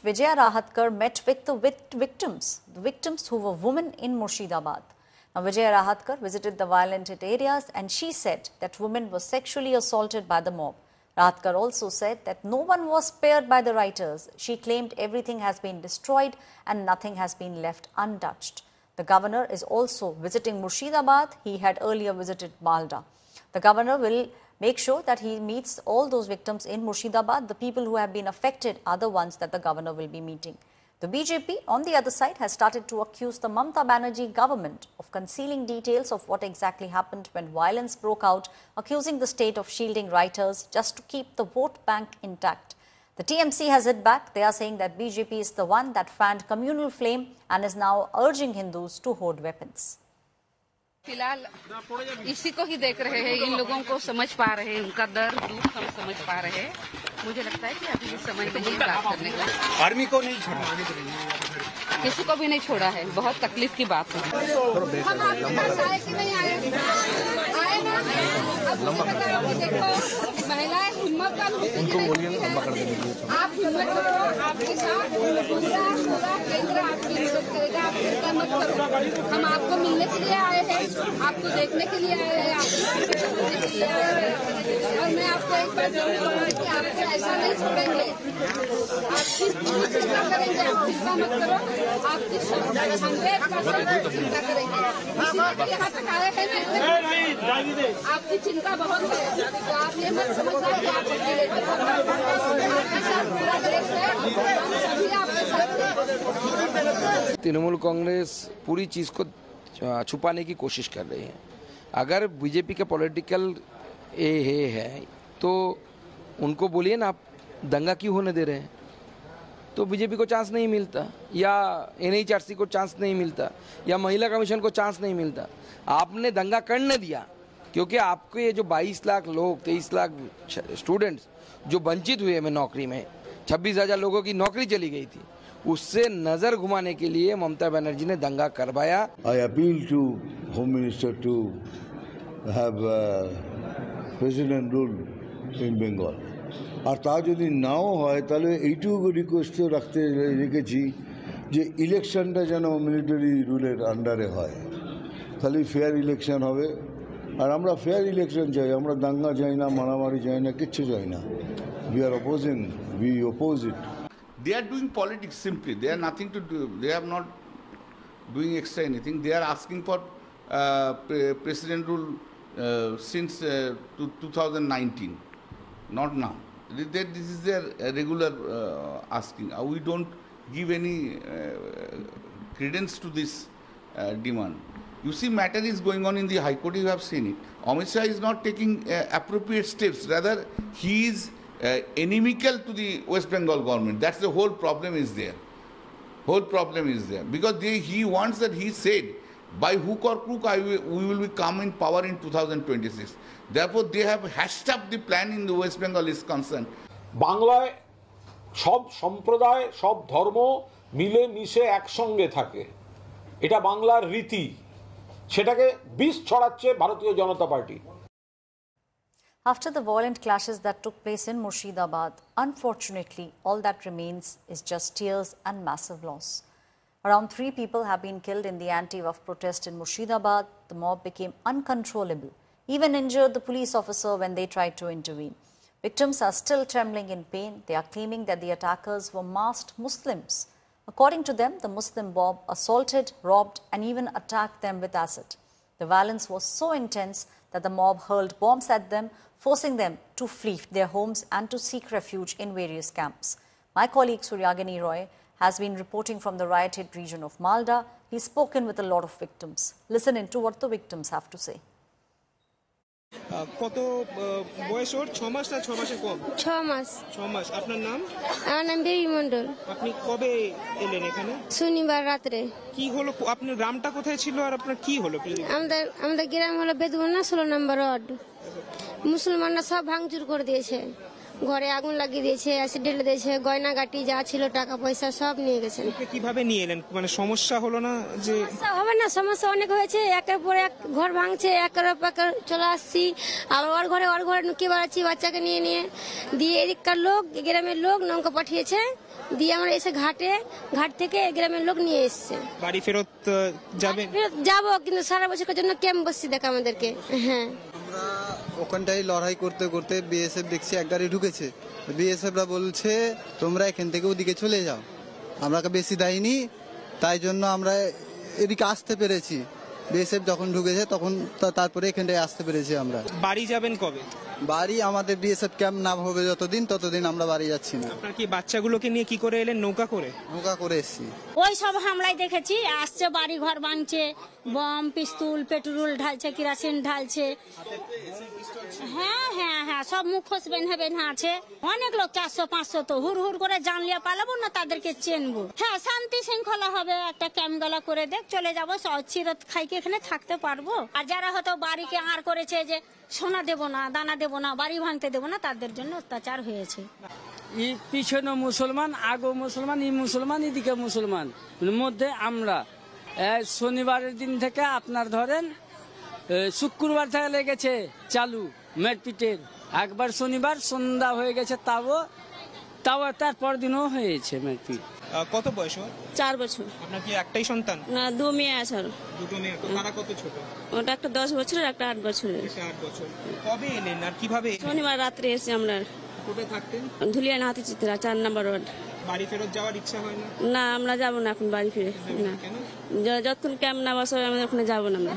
Vijaya Rahatkar met with the victims who were women in Murshidabad. Now, Vijaya Rahatkar visited the violent hit areas and she said that women were sexually assaulted by the mob. Rahatkar also said that no one was spared by the rioters. She claimed everything has been destroyed and nothing has been left untouched. The governor is also visiting Murshidabad. He had earlier visited Malda. The governor will make sure that he meets all those victims in Murshidabad. The people who have been affected are the ones that the governor will be meeting. The BJP, on the other side, has started to accuse the Mamata Banerjee government of concealing details of what exactly happened when violence broke out, accusing the state of shielding rioters just to keep the vote bank intact. The TMC has hit back. They are saying that BJP is the one that fanned communal flame and is now urging Hindus to hoard weapons. फिलहाल इसी को ही देख रहे हैं, इन लोगों को समझ पा रहे हैं, उनका दर्द दुख हम समझ पा रहे हैं। मुझे लगता है कि अभी समय नहीं बात करने का। आर्मी को नहीं छोड़ा, किसी को भी नहीं छोड़ा है, बहुत तकलीफ की बात है। हम आपके पास आए कि नहीं आए? आए ना? अब मुझे बताओ, देखो महिलाएं हिम्मत का उनको बोलिए ना, आप हिम्मत करो, आपके साथ पूरा केंद्र आपकी मदद करेगा, आप चिंता मत करो। हम आपको मिलने के लिए आए हैं, आपको देखने के लिए आए हैं, आपको सुनने के लिए आए हैं। और मैं आपको एक बार जरूर कहूँगी कि आपको ऐसा नहीं छोड़ेंगे, आपकी पूरी चिंता करेंगे, आप चिंता मत करो, आपकी 100% चिंता करेंगे। इसीलिए यहाँ तक आए हैं, आपकी चिंता बहुत है, तो आप ये मत समझना कि आप अकेले आपके साथ पूरा देश है, हम सभी आपके साथ। तृणमूल कांग्रेस पूरी चीज को छुपाने की कोशिश कर रही है। अगर बीजेपी के पॉलिटिकल है तो उनको बोलिए ना, आप दंगा क्यों होने दे रहे हैं, तो बीजेपी को चांस नहीं मिलता, या एनएचआरसी को चांस नहीं मिलता, या महिला कमीशन को चांस नहीं मिलता। आपने दंगा करने दिया क्योंकि आपके ये जो 22 लाख लोग, 23 लाख स्टूडेंट्स जो वंचित हुए में नौकरी में, 26,000 लोगों की नौकरी चली गई थी, उससे नजर घुमाने के लिए ममता बनर्जी ने दंगा करवाया। I appeal to home minister to have president rule in Bengal. আর তা যদি নাও হয় তাহলে এইটুকু রিকোয়েস্ট রাখতে রেখেছি যে ইলেকশনটা যেন মিলিটারি রুলের আন্ডারে হয়, তাহলে ফেয়ার ইলেকশন হবে। আর আমরা ফেয়ার ইলেকশন চাই, আমরা দাঙ্গা চাই না, মারামারি চাই না, কিচ্ছু চাই না। We are opposing, we oppose it. They are doing politics simply. They are nothing to do. They are not doing extra anything. They are asking for president rule since 2019, not now. This is their regular asking. We don't give any credence to this demand. You see, matter is going on in the High Court. You have seen it. Amit Shah is not taking appropriate steps. Rather, he is inimical to the West Bengal government. That's the whole problem is there. Whole problem is there because he wants that he said by hook or crook we will come in power in 2026. Therefore, they have hashed up the plan in the West Bengal is concerned. বাংলায় সব সম্প্রদায়, সব ধর্ম মিলে মিশে একসঙ্গে থাকে, এটা বাংলার রীতি, সেটাকে বিষ ছড়াচ্ছে ভারতীয় জনতা party. After the violent clashes that took place in Murshidabad, unfortunately, all that remains is just tears and massive loss. Around 3 people have been killed in the anti-Waqf protest in Murshidabad. The mob became uncontrollable, even injured the police officer when they tried to intervene. Victims are still trembling in pain. They are claiming that the attackers were masked Muslims. According to them, the Muslim mob assaulted, robbed, and even attacked them with acid. The violence was so intense that the mob hurled bombs at them, forcing them to flee their homes and to seek refuge in various camps. My colleague Suryagini Roy has been reporting from the riot-hit region of Malda. He's spoken with a lot of victims. Listen in to what the victims have to say. কত বয়স ওর? 6 মাস না 6 মাসের কম? 6 মাস। 6 মাস। আপনার নাম? আমার নাম baby Mondal. আপনি কবে এলেন এখানে? শনিবার রাতে। কি হলো? আপনার গ্রামটা কোথায় ছিল আর আপনার কি হলো? আমাদের গ্রাম হলো বেদবন্না 16 নম্বর ওয়ার্ড। মুসলমানরা সব ভাঙচুর করে দিয়েছে, ঘরে আগুন লাগিয়ে দিয়েছে, অ্যাসিড ঢেলে দিয়েছে, গয়নাগাটি যা ছিল টাকা পয়সা সব নিয়ে গেছে। ওকে কিভাবে নিয়ে এলেন? মানে সমস্যা হলো না যে? হবে না, সমস্যা অনেক হয়েছে, একের পর এক ঘর ভাঙছে, একের পর এক চলে আসছি, আবার ওর ঘরে নুকিয়ে বেড়াচ্ছি বাচ্চাকে নিয়ে নিয়ে। দিয়ে এদিককার লোক, গ্রামের লোক নৌকা পাঠিয়েছে, দিয়ে আমরা এসে ঘাট থেকে গ্রামের লোক নিয়ে এসছে। বাড়ি ফেরত যাবেন? যাবো, কিন্তু সারা বছরের জন্য ক্যাম্প বসছি দেখ আমাদেরকে। হ্যাঁ, আমরা ওখানটাই লড়াই করতে করতে বিএসএফ দেখছি এক গাড়ি ঢুকেছে, বিএসএফরা বলছে তোমরা এখান থেকে ওদিকে চলে যাও, আমরা বেশি দেয়নি, তাই জন্য আমরা এদিকে আসতে পেরেছি। বিএসএফ যখন ঢুকেছে তখন তারপরে এখানটায় আসতে পেরেছি আমরা। বাড়ি যাবেন কবে? বাড়ি আমাদের বিএসএফ ক্যাম্প না হবে ততদিন আমরা বাড়ি যাচ্ছি না। আপনার কি বাচ্চাগুলোকে নিয়ে কি করে এলেন? নৌকা করে? নৌকা করে এসছি। ওই সব হামলায় দেখেছি, আসছে বাড়ি ঘর ভাঙছে, বম পিস্তুল পেট্রোল ঢালছে, কিরাসিন ঢালছে। হ্যাঁ হ্যাঁ হ্যাঁ, সব মুখোশ বেঁধে আছে। অনেক লোক 400-500, তো হুড় করে জানলিয়া পালাবো না, তাদেরকে চেনবো। হ্যাঁ, শান্তি শৃঙ্খলা হবে, একটা ক্যাম্প গলা করে দেখ চলে যাবো, চিরত খাইকে এখানে থাকতে পারবো। আর যারা হয়তো বাড়িকে আর করেছে যে সোনা দেবো না, দানা দেবো না, বাড়ি ভাঙতে দেবো না, তাদের জন্য অত্যাচার হয়েছে। পিছনে মুসলমান, আগো মুসলমান, মুসলমান, এদিকে মুসলমান, মধ্যে আমরা শনিবারের দিন থেকে আপনার ধরেন শুক্রবার থেকে লেগেছে চালু মেরপিটের। একবার শনিবার সন্ধ্যা হয়ে গেছে, তাও তারপর দিনও হয়েছে মেরপিট। কত বয়স? 4 বছর। আপনার কি একটাই সন্তান? না, 2 মেয়ে আছে। দুটো মেয়ে? তারা কত ছোট? ওটা একটা 10 বছরের, একটা 8 বছরের। 8 বছর। কবে এলেন আর কিভাবে? শনিবার রাত্রে এসে আমরা। কোথায় থাকতেন? ধুলিয়ান হাতি চিত্রা 4 নম্বর ওয়ার্ড। বাড়ি ফেরত যাওয়ার ইচ্ছা হয় না? না, আমরা যাবো না এখন বাড়ি ফিরে, না, যতক্ষণ ক্যাম্প না বসাবে আমরা ওখানে যাবো না আমরা।